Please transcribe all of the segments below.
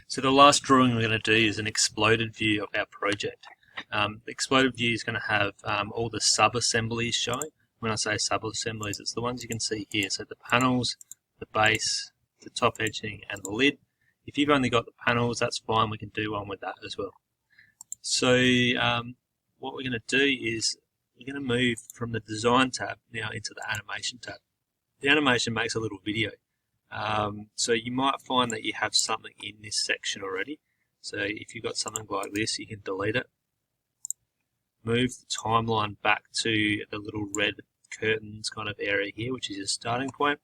So the last drawing we're going to do is an exploded view of our project. The exploded view is going to have all the sub-assemblies showing. When I say sub-assemblies, it's the ones you can see here. So the panels, the base, the top edging, and the lid. If you've only got the panels, that's fine. We can do one with that as well. So what we're going to do is we're going to move from the design tab now into the animation tab. The animation makes a little video. So you might find that you have something in this section already. So if you've got something like this, you can delete it. Move the timeline back to the little red curtains kind of area here, which is your starting point.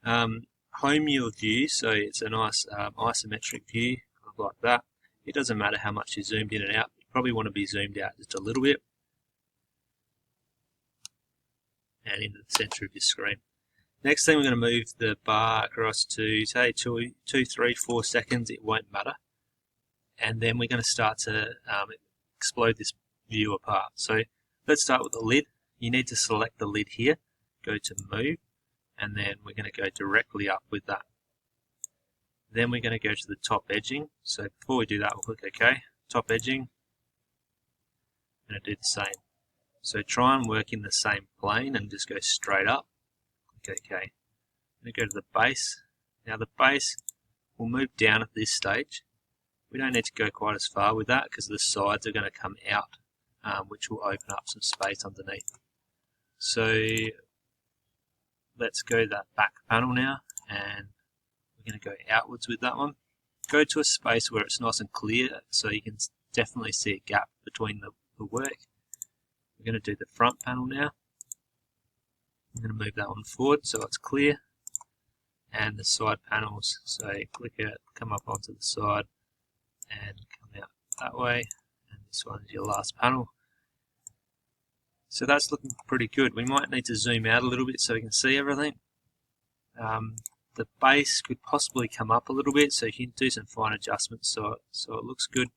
Home your view, so it's a nice isometric view, kind of like that. It doesn't matter how much you zoomed in and out. You probably want to be zoomed out just a little bit. And into the center of your screen. Next thing, we're going to move the bar across to, say, 2, 3, 4 seconds. It won't matter. And then we're going to start to explode this view apart. So let's start with the lid. You need to select the lid here, go to Move, and then we're going to go directly up with that. Then we're going to go to the top edging. So before we do that, we'll click OK. Top edging, and do the same. So try and work in the same plane and just go straight up. Click OK. Then go to the base. Now the base will move down at this stage. We don't need to go quite as far with that because the sides are going to come out, which will open up some space underneath. So let's go to that back panel now, and we're going to go outwards with that one. Go to a space where it's nice and clear so you can definitely see a gap between the work. We're going to do the front panel now. I'm going to move that one forward so it's clear. And the side panels, so click it, come up onto the side and come out that way. And this one is your last panel. So that's looking pretty good. We might need to zoom out a little bit so we can see everything. The base could possibly come up a little bit, so you can do some fine adjustments so it looks good.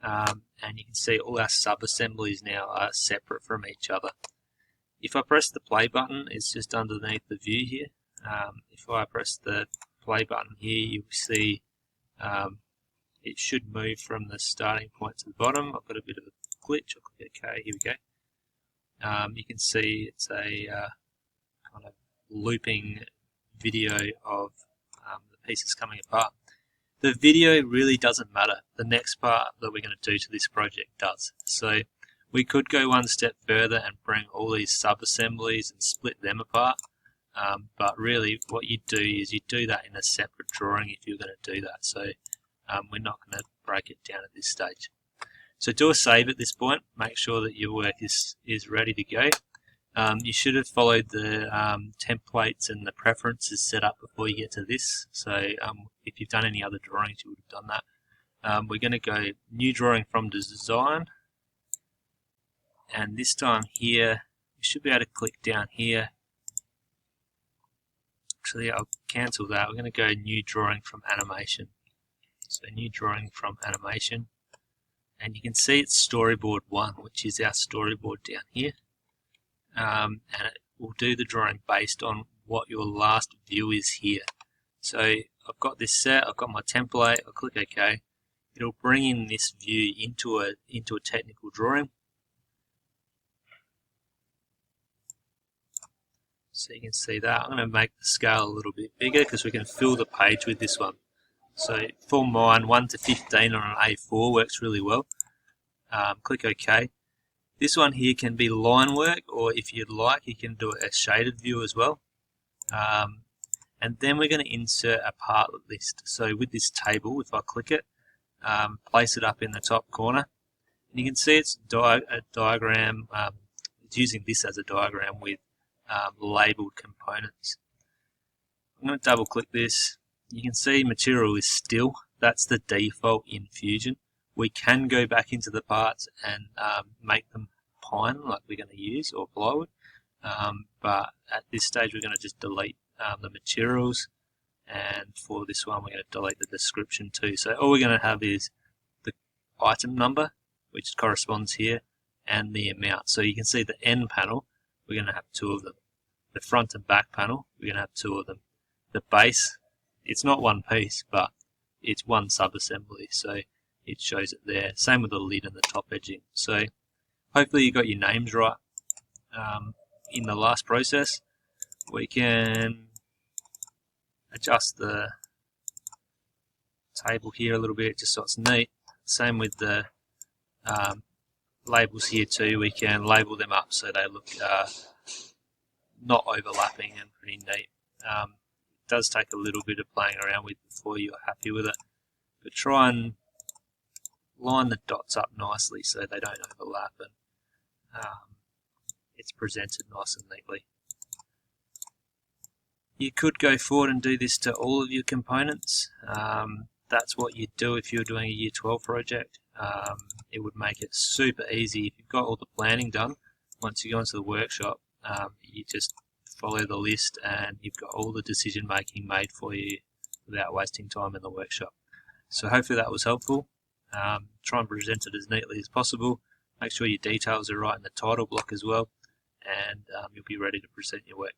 And you can see all our sub-assemblies now are separate from each other. If I press the play button, it's just underneath the view here. If I press the play button here, you'll see it should move from the starting point to the bottom. I've got a bit of a glitch. I'll click OK. Here we go. You can see it's a kind of looping video of the pieces coming apart. The video really doesn't matter. The next part that we're going to do to this project does. So we could go one step further and bring all these sub-assemblies and split them apart. But really what you do is you do that in a separate drawing if you're going to do that. So we're not going to break it down at this stage. So do a save at this point. Make sure that your work is ready to go. You should have followed the templates and the preferences set up before you get to this. So if you've done any other drawings, you would have done that. We're going to go new drawing from design. And this time here, you should be able to click down here. Actually, I'll cancel that. We're going to go new drawing from animation. So new drawing from animation. And you can see it's storyboard 1, which is our storyboard down here. And it will do the drawing based on what your last view is here. So I've got this set, I've got my template, I'll click OK. It'll bring in this view into a technical drawing. So you can see that. I'm going to make the scale a little bit bigger because we can fill the page with this one. So for mine, 1 to 15 on an A4 works really well. Click OK. This one here can be line work, or if you'd like, you can do a shaded view as well. And then we're going to insert a partlet list. So with this table, if I click it, place it up in the top corner, and you can see it's a diagram. It's using this as a diagram with labeled components. I'm going to double click this. You can see material is still. That's the default in Fusion. We can go back into the parts and make them pine like we're going to use, or plywood. But at this stage we're going to just delete the materials, and for this one we're going to delete the description too. So all we're going to have is the item number, which corresponds here, and the amount. So you can see the end panel, we're going to have 2 of them. The front and back panel, we're going to have 2 of them. The base, it's not one piece, but it's one sub-assembly, so it shows it there. Same with the lid and the top edging. So hopefully you got your names right in the last process. We can adjust the table here a little bit just so it's neat. Same with the labels here too. We can label them up so they look not overlapping and pretty neat. It does take a little bit of playing around with before you're happy with it, but try and line the dots up nicely so they don't overlap and it's presented nice and neatly. You could go forward and do this to all of your components. That's what you'd do if you were doing a Year 12 project. It would make it super easy. If you've got all the planning done, once you go into the workshop, you just follow the list and you've got all the decision making made for you without wasting time in the workshop. So hopefully that was helpful. Try and present it as neatly as possible. Make sure your details are right in the title block as well, and you'll be ready to present your work.